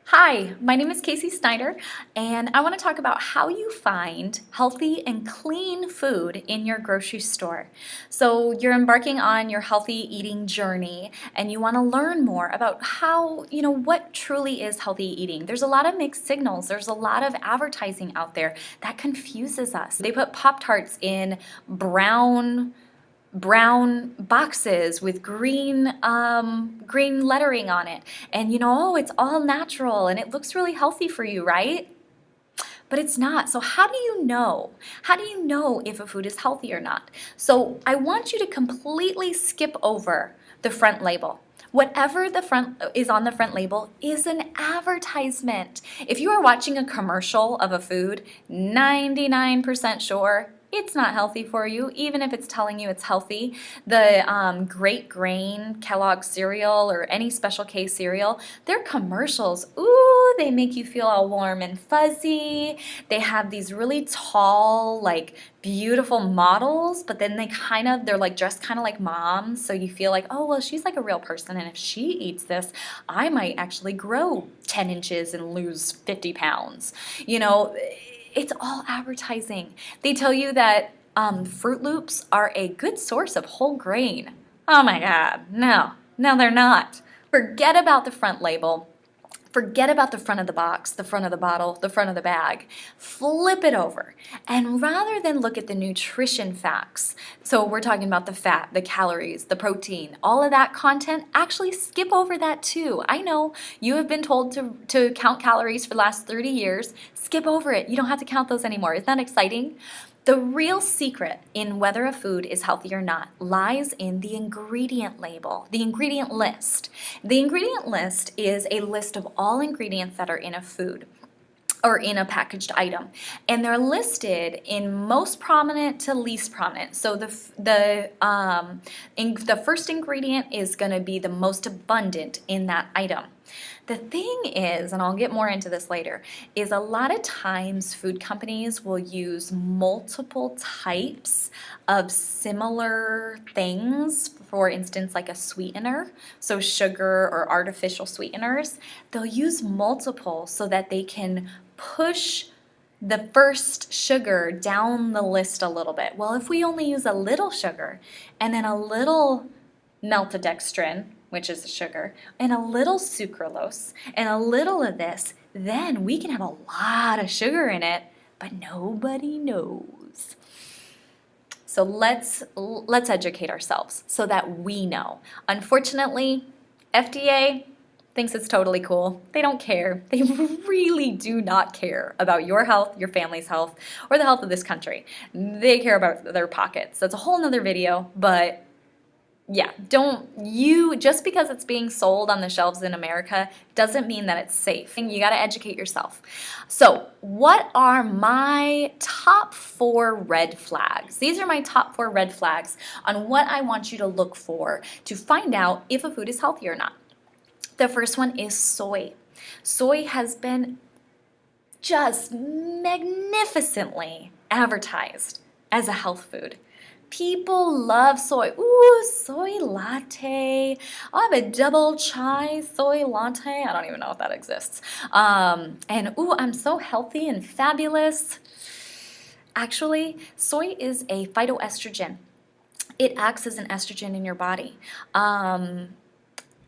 Hi, my name is Casey Snyder, and I want to talk about how you find healthy and clean food in your grocery store. So, you're embarking on your healthy eating journey, and you want to learn more about what truly is healthy eating. There's a lot of mixed signals, there's a lot of advertising out there that confuses us. They put Pop-Tarts in brown boxes with green lettering on it, and oh, it's all natural and it looks really healthy for you, right? But it's not. So how do you know if a food is healthy or not? So I want you to completely skip over the front label. Whatever the front is on the front label is an advertisement. If you are watching a commercial of a food, 99% sure it's not healthy for you, even if it's telling you it's healthy. The Great Grain Kellogg cereal or any Special K cereal, their commercials, ooh, they make you feel all warm and fuzzy. They have these really tall, like beautiful models, but then they're like dressed kind of like moms. So you feel like, oh, well, she's like a real person. And if she eats this, I might actually grow 10 inches and lose 50 pounds. It's all advertising. They tell you that Fruit Loops are a good source of whole grain. Oh my God, no, they're not. Forget about the front label. Forget about the front of the box, the front of the bottle, the front of the bag. Flip it over. And rather than look at the nutrition facts, so we're talking about the fat, the calories, the protein, all of that content, actually skip over that too. I know you have been told to count calories for the last 30 years. Skip over it. You don't have to count those anymore. Isn't that exciting? The real secret in whether a food is healthy or not lies in the ingredient label, the ingredient list. The ingredient list is a list of all ingredients that are in a food or in a packaged item, and they're listed in most prominent to least prominent. So the first ingredient is going to be the most abundant in that item. The thing is, and I'll get more into this later, is a lot of times food companies will use multiple types of similar things. For instance, like a sweetener, so sugar or artificial sweeteners, they'll use multiple so that they can push the first sugar down the list a little bit. Well, if we only use a little sugar and then a little maltodextrin, which is the sugar, and a little sucralose, and a little of this, then we can have a lot of sugar in it, but nobody knows. So let's educate ourselves so that we know. Unfortunately, FDA thinks it's totally cool. They don't care. They really do not care about your health, your family's health, or the health of this country. They care about their pockets. That's a whole nother video, but yeah, just because it's being sold on the shelves in America doesn't mean that it's safe. You got to educate yourself. So, what are my top 4 red flags? These are my top 4 red flags on what I want you to look for to find out if a food is healthy or not. The first one is soy. Soy has been just magnificently advertised as a health food. People love soy. Ooh, soy latte. I'll have a double chai soy latte. I don't even know if that exists. And ooh, I'm so healthy and fabulous. Actually, soy is a phytoestrogen. It acts as an estrogen in your body.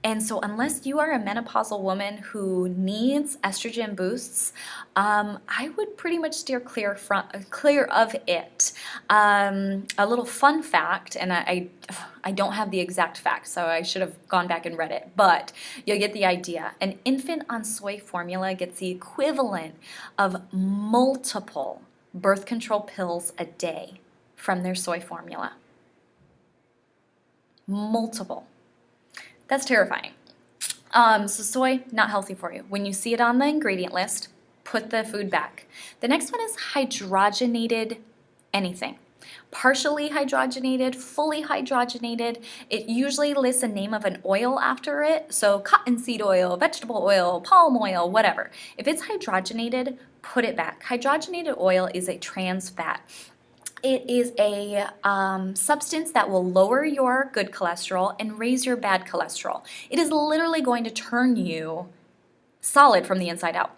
And so unless you are a menopausal woman who needs estrogen boosts, I would pretty much steer clear of it. A little fun fact, and I don't have the exact fact, so I should have gone back and read it, but you'll get the idea. An infant on soy formula gets the equivalent of multiple birth control pills a day from their soy formula. Multiple. That's terrifying. So soy, not healthy for you. When you see it on the ingredient list, put the food back. The next one is hydrogenated anything. Partially hydrogenated, fully hydrogenated. It usually lists a name of an oil after it. So cottonseed oil, vegetable oil, palm oil, whatever. If it's hydrogenated, put it back. Hydrogenated oil is a trans fat. It is a substance that will lower your good cholesterol and raise your bad cholesterol. It is literally going to turn you solid from the inside out.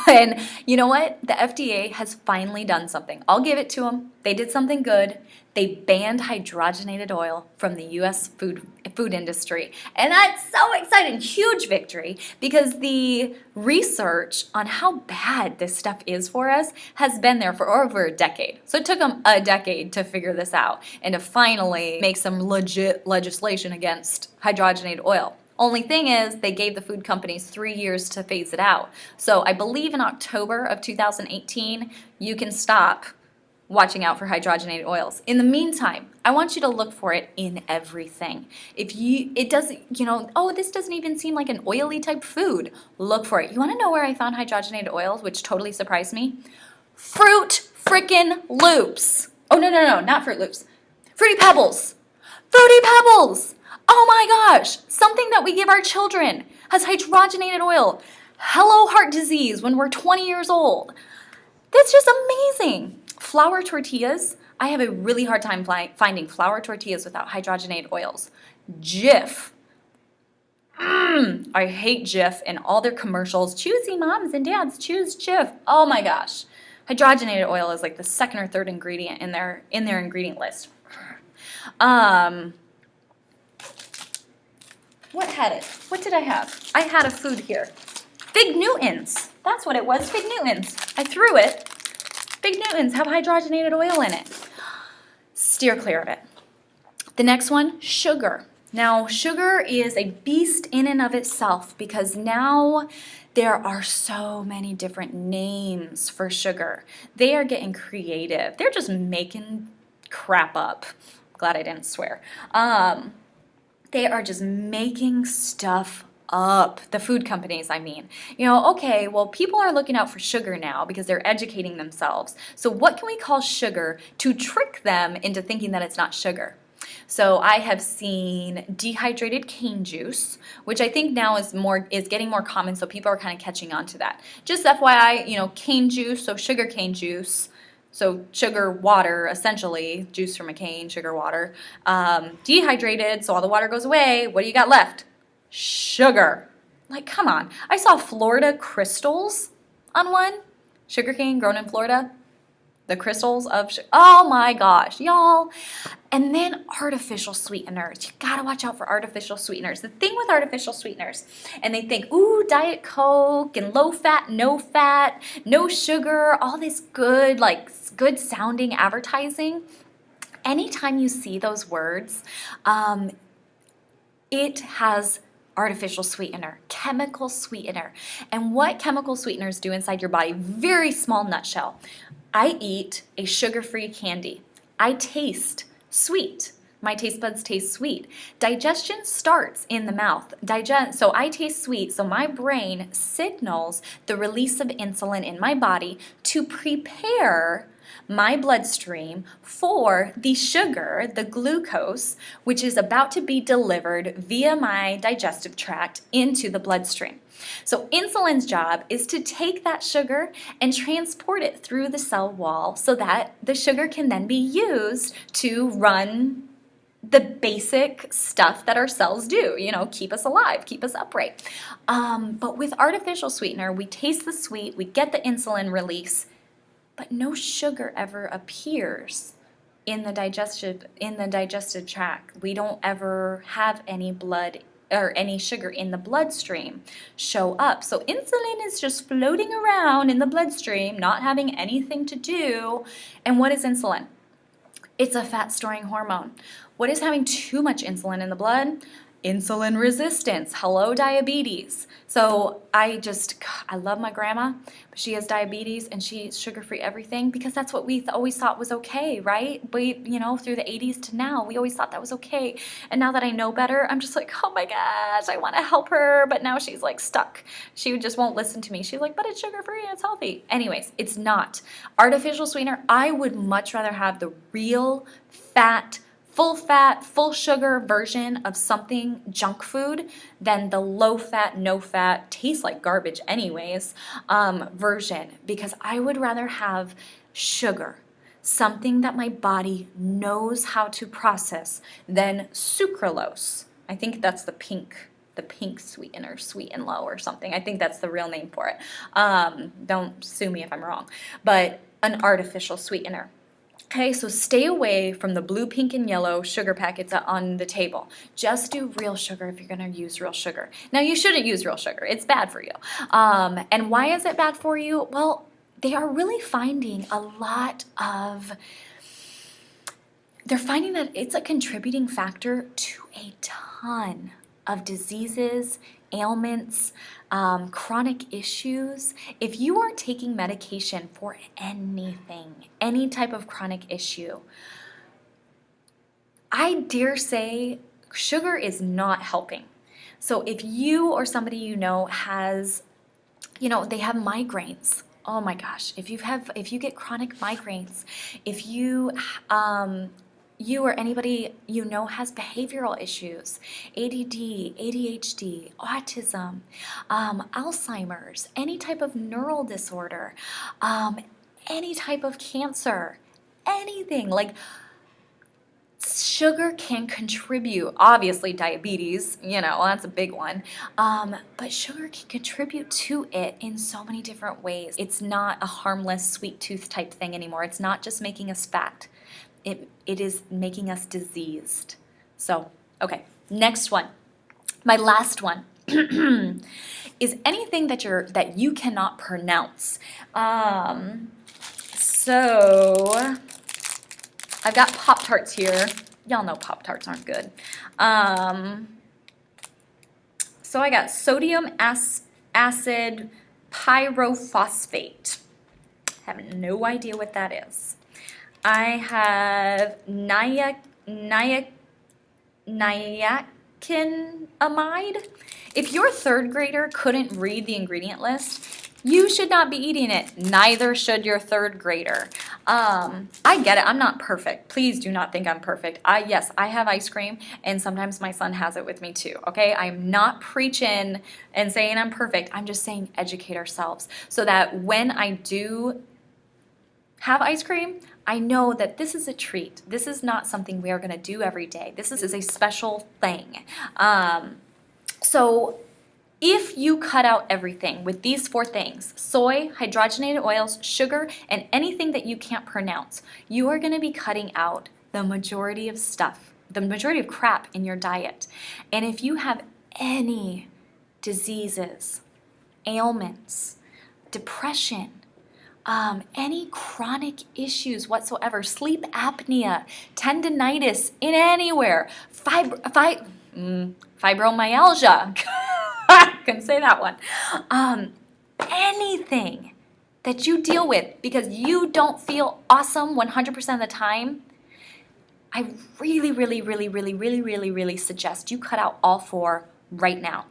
And you know what? The FDA has finally done something. I'll give it to them. They did something good. They banned hydrogenated oil from the U.S. food industry. And that's so exciting. Huge victory, because the research on how bad this stuff is for us has been there for over a decade. So it took them a decade to figure this out and to finally make some legit legislation against hydrogenated oil. Only thing is, they gave the food companies 3 years to phase it out. So I believe in October of 2018, you can stop watching out for hydrogenated oils. In the meantime, I want you to look for it in everything. It doesn't, oh, this doesn't even seem like an oily type food. Look for it. You want to know where I found hydrogenated oils, which totally surprised me? Fruit frickin' Loops. Oh, no, not Fruit Loops. Fruity Pebbles. Fruity Pebbles. Oh my gosh, something that we give our children has hydrogenated oil. Hello, heart disease when we're 20 years old. That's just amazing. Flour tortillas, I have a really hard time finding flour tortillas without hydrogenated oils. Jif. I hate Jif and all their commercials. Choosy moms and dads, choose Jif. Oh my gosh. Hydrogenated oil is like the second or third ingredient in their ingredient list. What had it? What did I have? I had a food here. Fig Newtons. That's what it was, Fig Newtons. I threw it. Fig Newtons have hydrogenated oil in it. Steer clear of it. The next one, sugar. Now, sugar is a beast in and of itself, because now there are so many different names for sugar. They are getting creative. They're just making crap up. Glad I didn't swear. They are just making stuff up. The food companies, I mean. Okay, well, people are looking out for sugar now because they're educating themselves. So what can we call sugar to trick them into thinking that it's not sugar? So I have seen dehydrated cane juice, which I think now is getting more common, so people are kind of catching on to that. Just FYI, cane juice, so sugar cane juice. So sugar water, essentially, juice from a cane, sugar water. Dehydrated, so all the water goes away. What do you got left? Sugar. Like, come on. I saw Florida crystals on one. Sugarcane grown in Florida. The crystals of oh my gosh, y'all. And then artificial sweeteners. You gotta watch out for artificial sweeteners. The thing with artificial sweeteners, and they think, ooh, Diet Coke and low fat, no sugar, all this good sounding advertising. Anytime you see those words, it has artificial sweetener, chemical sweetener. And what chemical sweeteners do inside your body, very small nutshell. I eat a sugar-free candy. I taste sweet. My taste buds taste sweet. Digestion starts in the mouth. So I taste sweet, so my brain signals the release of insulin in my body to prepare my bloodstream for the sugar, the glucose, which is about to be delivered via my digestive tract into the bloodstream. So insulin's job is to take that sugar and transport it through the cell wall so that the sugar can then be used to run the basic stuff that our cells do, keep us alive, keep us upright. But with artificial sweetener, we taste the sweet, we get the insulin release, but no sugar ever appears in the digestive tract. We don't ever have any blood or any sugar in the bloodstream show up. So insulin is just floating around in the bloodstream, not having anything to do. And what is insulin? It's a fat-storing hormone. What is having too much insulin in the blood? Insulin resistance. Hello, diabetes. So I love my grandma, but she has diabetes and she eats sugar-free everything because that's what we always thought was okay, right? Through the 80s to now, we always thought that was okay. And now that I know better, I'm just like, oh my gosh, I want to help her, but now she's like stuck. She just won't listen to me. She's like, but it's sugar-free and it's healthy. Anyways, it's not. Artificial sweetener, I would much rather have the real full fat, full sugar version of something junk food than the low fat, no fat, tastes like garbage anyways, version, because I would rather have sugar, something that my body knows how to process, than sucralose. I think that's the pink the pink sweetener, Sweet and Low or something. I think that's the real name for it. Don't sue me if I'm wrong. But an artificial sweetener. Okay, so stay away from the blue, pink, and yellow sugar packets on the table. Just do real sugar if you're going to use real sugar. Now, you shouldn't use real sugar. It's bad for you. And why is it bad for you? Well, they are really finding they're finding that it's a contributing factor to a ton of diseases, ailments, chronic issues. If you are taking medication for anything, any type of chronic issue, I dare say sugar is not helping. So if you or somebody you know has, they have migraines. Oh my gosh, if you get chronic migraines, if you or anybody you know has behavioral issues, ADD, ADHD, autism, Alzheimer's, any type of neural disorder, any type of cancer, anything, like sugar can contribute, obviously diabetes, that's a big one, but sugar can contribute to it in so many different ways. It's not a harmless sweet tooth type thing anymore. It's not just making us fat. It is making us diseased. So, okay, next one. My last one is anything that you cannot pronounce. So I've got Pop-Tarts here. Y'all know Pop-Tarts aren't good. So I got sodium acid pyrophosphate. Have no idea what that is. I have niacinamide. If your third grader couldn't read the ingredient list, you should not be eating it. Neither should your third grader. I get it. I'm not perfect. Please do not think I'm perfect. Yes, I have ice cream, and sometimes my son has it with me too, okay? I'm not preaching and saying I'm perfect. I'm just saying educate ourselves so that when I do have ice cream, I know that this is a treat. This is not something we are going to do every day. This is a special thing. So if you cut out everything with these 4 things, soy, hydrogenated oils, sugar, and anything that you can't pronounce, you are going to be cutting out the majority of stuff, the majority of crap in your diet. And if you have any diseases, ailments, depression, any chronic issues whatsoever, sleep apnea, tendinitis in anywhere, fibromyalgia, couldn't say that one, anything that you deal with because you don't feel awesome 100% of the time, I really, really, really, really, really, really, really suggest you cut out all 4 right now.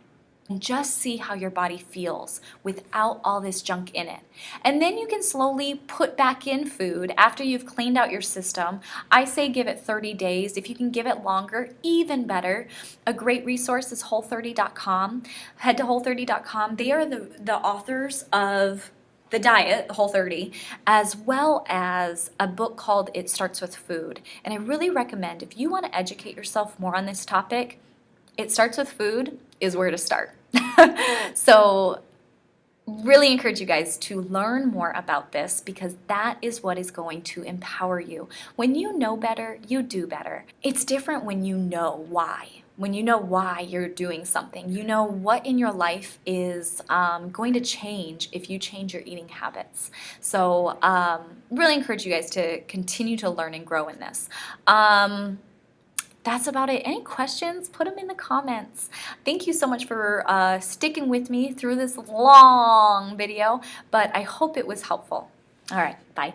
And just see how your body feels without all this junk in it. And then you can slowly put back in food after you've cleaned out your system. I say give it 30 days. If you can give it longer, even better. A great resource is Whole30.com. Head to Whole30.com. They are the authors of the diet, Whole30, as well as a book called It Starts With Food. And I really recommend, if you want to educate yourself more on this topic, It Starts With Food is where to start. So really encourage you guys to learn more about this because that is what is going to empower you. When you know better, you do better. It's different when you know why. When you know why you're doing something, you know what in your life is going to change if you change your eating habits. So really encourage you guys to continue to learn and grow in this. That's about it. Any questions? Put them in the comments. Thank you so much for sticking with me through this long video, but I hope it was helpful. All right, bye.